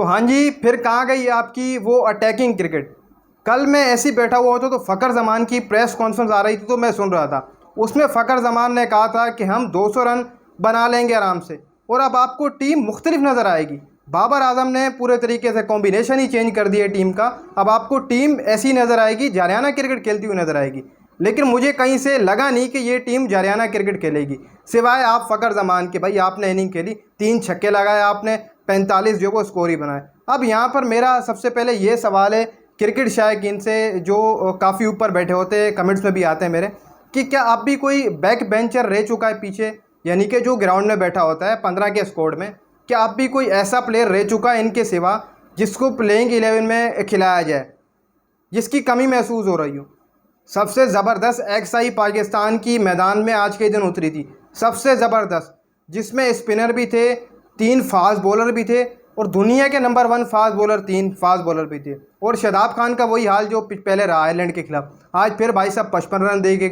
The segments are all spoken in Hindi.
तो हाँ जी, फिर कहाँ गई आपकी वो अटैकिंग क्रिकेट। कल मैं ऐसे ही बैठा हुआ था तो फ़खर ज़मान की प्रेस कॉन्फ्रेंस आ रही थी तो मैं सुन रहा था। उसमें फ़खर ज़मान ने कहा था कि हम 200 रन बना लेंगे आराम से, और अब आपको टीम मुख्तलिफ नज़र आएगी। बाबर आजम ने पूरे तरीके से कॉम्बिनेशन ही चेंज कर दिया टीम का। अब आपको टीम ऐसी नज़र आएगी, जारियाना क्रिकेट खेलती हुई नज़र आएगी। लेकिन मुझे कहीं से लगा नहीं कि ये टीम जारियाना क्रिकेट खेलेगी, सिवाय आप फ़खर ज़मान के। भाई आपने इनिंग खेली, 3 छक्के लगाए आपने, 45 जो को स्कोर ही बनाए। अब यहाँ पर मेरा सबसे पहले ये सवाल है क्रिकेट शायकीन से, जो काफ़ी ऊपर बैठे होते हैं, कमेंट्स में भी आते हैं मेरे, कि क्या अब भी कोई बैक बेंचर रह चुका है पीछे, यानी कि जो ग्राउंड में बैठा होता है 15 के स्क्वाड में, क्या अब भी कोई ऐसा प्लेयर रह चुका है इनके सिवा जिसको प्लेइंग 11 में खिलाया जाए, जिसकी कमी महसूस हो रही हो। सबसे ज़बरदस्त एक्साई पाकिस्तान की मैदान में आज के दिन उतरी थी, सबसे ज़बरदस्त, जिसमें स्पिनर भी थे, 3 फास्ट बॉलर भी थे, और दुनिया के number 1 fast bowler 3 fast bowler भी थे। और शादाब खान का वही हाल जो पहले रहा आयरलैंड के खिलाफ। आज फिर भाई साहब 55 रन दे के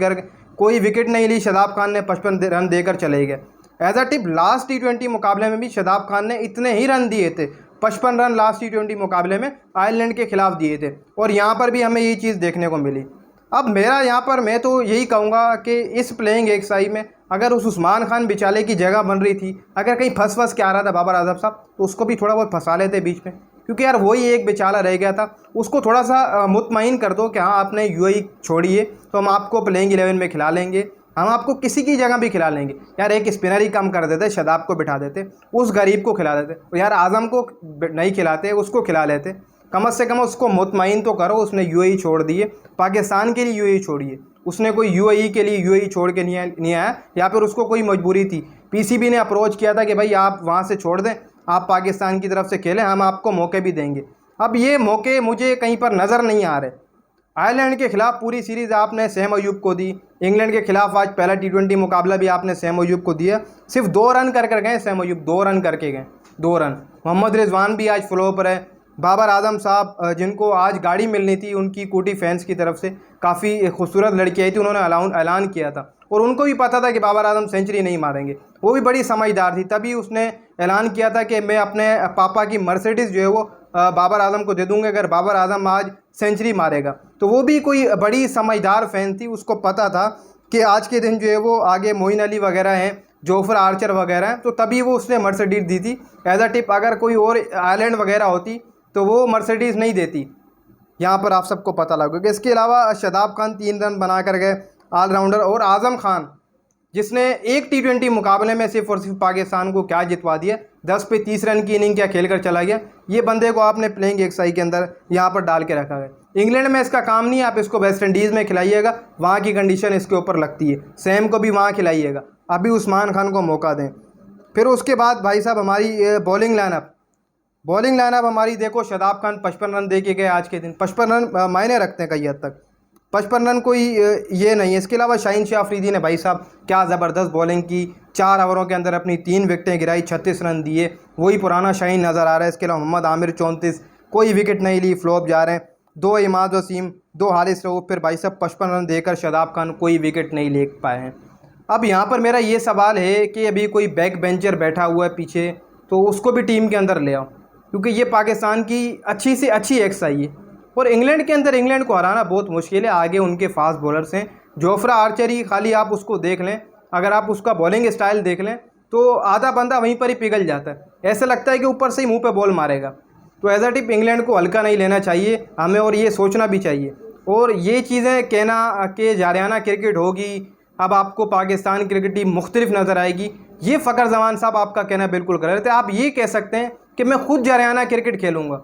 कोई विकेट नहीं ली, शादाब खान ने 55 रन देकर चले गए। As a tip, last T20 मुकाबले में भी शादाब खान ने इतने ही रन दिए थे, 55 रन लास्ट T20 मुकाबले में आयरलैंड के खिलाफ दिए थे, और यहाँ पर भी हमें ये चीज़ देखने को मिली। अब मेरा यहाँ पर, मैं तो यही कहूँगा कि इस प्लेइंग एक्साई में अगर उस उस्मान खान बिचाले की जगह बन रही थी, अगर कहीं फंस के आ रहा था बाबर आजम साहब, तो उसको भी थोड़ा बहुत फंसा लेते बीच में, क्योंकि यार वही एक बेचारा रह गया था। उसको थोड़ा सा मुतमईन कर दो कि हाँ आपने यूएई छोड़ी है तो हम आपको प्लेइंग 11 में खिला लेंगे, हम आपको किसी की जगह भी खिला लेंगे। यार एक स्पिनर ही कम कर देते, शादाब को बिठा देते, उस गरीब को खिला देते, तो यार आज़म को नहीं खिलाते, उसको खिला लेते। कम से कम उसको मुतमईन तो करो, उसने यूएई छोड़ दिए, पाकिस्तान के लिए यूएई छोड़िए, उसने कोई यूएई के लिए यूएई छोड़ के नहीं आया, या फिर उसको कोई मजबूरी थी। पीसीबी ने अप्रोच किया था कि भाई आप वहाँ से छोड़ दें, आप पाकिस्तान की तरफ से खेलें, हम आपको मौके भी देंगे। अब ये मौके मुझे कहीं पर नज़र नहीं आ रहे। आयरलैंड के खिलाफ पूरी सीरीज़ आपने सैम अयूब को दी, इंग्लैंड के खिलाफ आज पहला T20 मुकाबला भी आपने सैम अयूब को दिया, सिर्फ 2 रन कर गए सैम अयूब, 2 रन करके गए, 2 रन। मोहम्मद रिजवान भी आज फ्लो पर है। बाबर आजम साहब, जिनको आज गाड़ी मिलनी थी उनकी कोटी फैंस की तरफ से, काफ़ी खूबसूरत लड़की आई थी, उन्होंने ऐलान किया था, और उनको भी पता था कि बाबर आजम सेंचुरी नहीं मारेंगे। वो भी बड़ी समझदार थी, तभी उसने ऐलान किया था कि मैं अपने पापा की मर्सिडीज़ जो है वो बाबर आजम को दे दूँगा अगर बाबर आजम आज सेंचुरी मारेगा। तो वो भी कोई बड़ी समझदार फ़ैन थी, उसको पता था कि आज के दिन जो है वो आगे मोइन अली वगैरह हैं, जोफ्रा आर्चर वगैरह हैं, तो तभी वो उसने मर्सिडीज़ दी थी। एज अ टिप, अगर कोई और आयरलैंड वगैरह होती तो वो मर्सिडीज़ नहीं देती, यहाँ पर आप सबको पता लगेगा। इसके अलावा शादाब खान 3 रन बना कर गए, ऑलराउंडर। और आज़म खान, जिसने एक T20 मुकाबले में सिर्फ और सिर्फ पाकिस्तान को क्या जितवा दिया, 10 पे 30 रन की इनिंग क्या खेल कर चला गया, ये बंदे को आपने प्लेइंग एक्साई के अंदर यहाँ पर डाल के रखा है। इंग्लैंड में इसका काम नहीं है, आप इसको वेस्ट इंडीज़ में खिलाइएगा, वहाँ की कंडीशन इसके ऊपर लगती है। सैम को भी वहाँ खिलाइएगा, अभी उस्मान खान को मौका दें। फिर उसके बाद भाई साहब हमारी बॉलिंग लाइनअप हमारी देखो, शादाब खान 55 रन दे के गए आज के दिन। 55 रन मायने रखते हैं कई हद तक, 55 रन कोई ये नहीं है। इसके अलावा शाहीन शाह अफरीदी ने भाई साहब क्या ज़बरदस्त बॉलिंग की, 4 ओवरों के अंदर अपनी 3 विकेटें गिराई, 36 रन दिए, वही पुराना शाहीन नज़र आ रहा है। इसके अलावा मोहम्मद आमिर 34, कोई विकेट नहीं ली, फ्लॉप जा रहे हैं। 2 इमाद वसीम, 2 हारिस रऊफ, फिर भाई साहब 55 रन देकर शादाब खान कोई विकेट नहीं ले पाए हैं। अब यहाँ पर मेरा ये सवाल है कि अभी कोई बैक बेंचर बैठा हुआ है पीछे, तो उसको भी टीम के अंदर ले आओ, क्योंकि ये पाकिस्तान की अच्छी से अच्छी एक्साई है। और इंग्लैंड के अंदर इंग्लैंड को हराना बहुत मुश्किल है, आगे उनके फास्ट बॉलर्स हैं। जोफ्रा आर्चर ही खाली आप उसको देख लें, अगर आप उसका बॉलिंग स्टाइल देख लें तो आधा बंदा वहीं पर ही पिघल जाता है, ऐसा लगता है कि ऊपर से ही मुंह पे बॉल मारेगा। तो एज अ टिप इंग्लैंड को हल्का नहीं लेना चाहिए हमें, और ये सोचना भी चाहिए। और ये चीज़ें कहना कि जारियाना क्रिकेट होगी, अब आपको पाकिस्तान क्रिकेट टीम मुख्तलिफ नज़र आएगी, ये फ़खर ज़मान साहब आपका कहना बिल्कुल गलत है। आप ये कह सकते हैं कि मैं खुद जारियाना क्रिकेट खेलूँगा,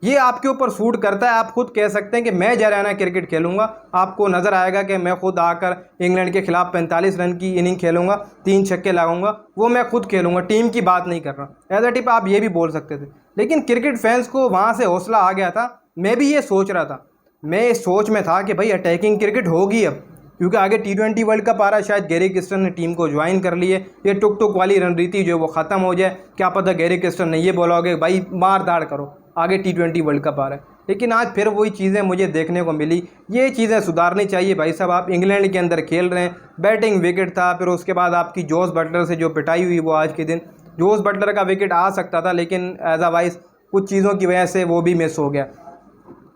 ये आपके ऊपर सूट करता है। आप खुद कह सकते हैं कि मैं जारियाना क्रिकेट खेलूँगा, आपको नज़र आएगा कि मैं खुद आकर इंग्लैंड के खिलाफ 45 रन की इनिंग खेलूँगा, 3 छक्के लगाऊंगा, वो मैं खुद खेलूँगा, टीम की बात नहीं कर रहा। एज अ टिप आप ये भी बोल सकते थे, लेकिन क्रिकेट फैंस को वहाँ से हौसला आ गया था। मैं भी ये सोच रहा था, मैं इस सोच में था कि भाई अटैकिंग क्रिकेट होगी अब, क्योंकि आगे T20 वर्ल्ड कप आ रहा है, शायद गैरी किस्टन ने टीम को ज्वाइन कर लिए, ये टुक टुक वाली रणनीति जो वो ख़त्म हो जाए। क्या पता गैरी किस्टन ने ये बोला होगा भाई मार दाड़ करो, आगे T20 वर्ल्ड कप आ रहा है। लेकिन आज फिर वही चीज़ें मुझे देखने को मिली, ये चीज़ें सुधारनी चाहिए भाई साहब। आप इंग्लैंड के अंदर खेल रहे हैं, बैटिंग विकेट था, फिर उसके बाद आपकी जोस बटलर से जो पिटाई हुई वो आज के दिन, जोस बटलर का विकेट आ सकता था, लेकिन एज अ वाइस कुछ चीज़ों की वजह से वो भी मिस हो गया।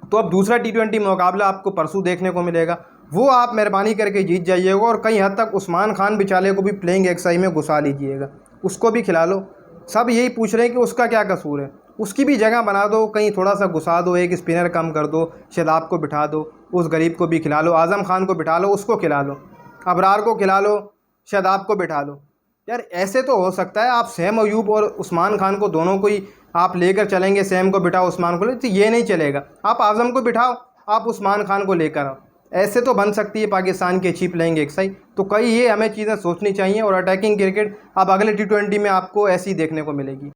तो अब दूसरा T20 मुकाबला आपको परसों देखने को मिलेगा, वो आप मेहरबानी करके जीत जाइएगा और कहीं हद तक उस्मान खान बेचारे को भी प्लेइंग एक्सरसाइज में घुसा लीजिएगा, उसको भी खिला लो। सब यही पूछ रहे हैं कि उसका क्या कसूर है, उसकी भी जगह बना दो, कहीं थोड़ा सा घुसा दो, एक स्पिनर कम कर दो, शादाब को बिठा दो, उस गरीब को भी खिला लो, आज़म खान को बिठा लो, उसको खिला लो, अबरार को खिला लो, शादाब को बिठा लो। यार ऐसे तो हो सकता है आप सैम अयूब और उस्मान खान को दोनों को ही आप लेकर चलेंगे, सैम को बिठाओ उस्मान को ले, तो ये नहीं चलेगा। आप आज़म को बिठाओ, आप उस्मान खान को लेकर आओ, ऐसे तो बन सकती है पाकिस्तान की अच्छी प्लेइंग एक्सरसाइज। तो कई ये हमें चीज़ें सोचनी चाहिए और अटैकिंग क्रिकेट अब अगले T20 में आपको ऐसी देखने को मिलेगी।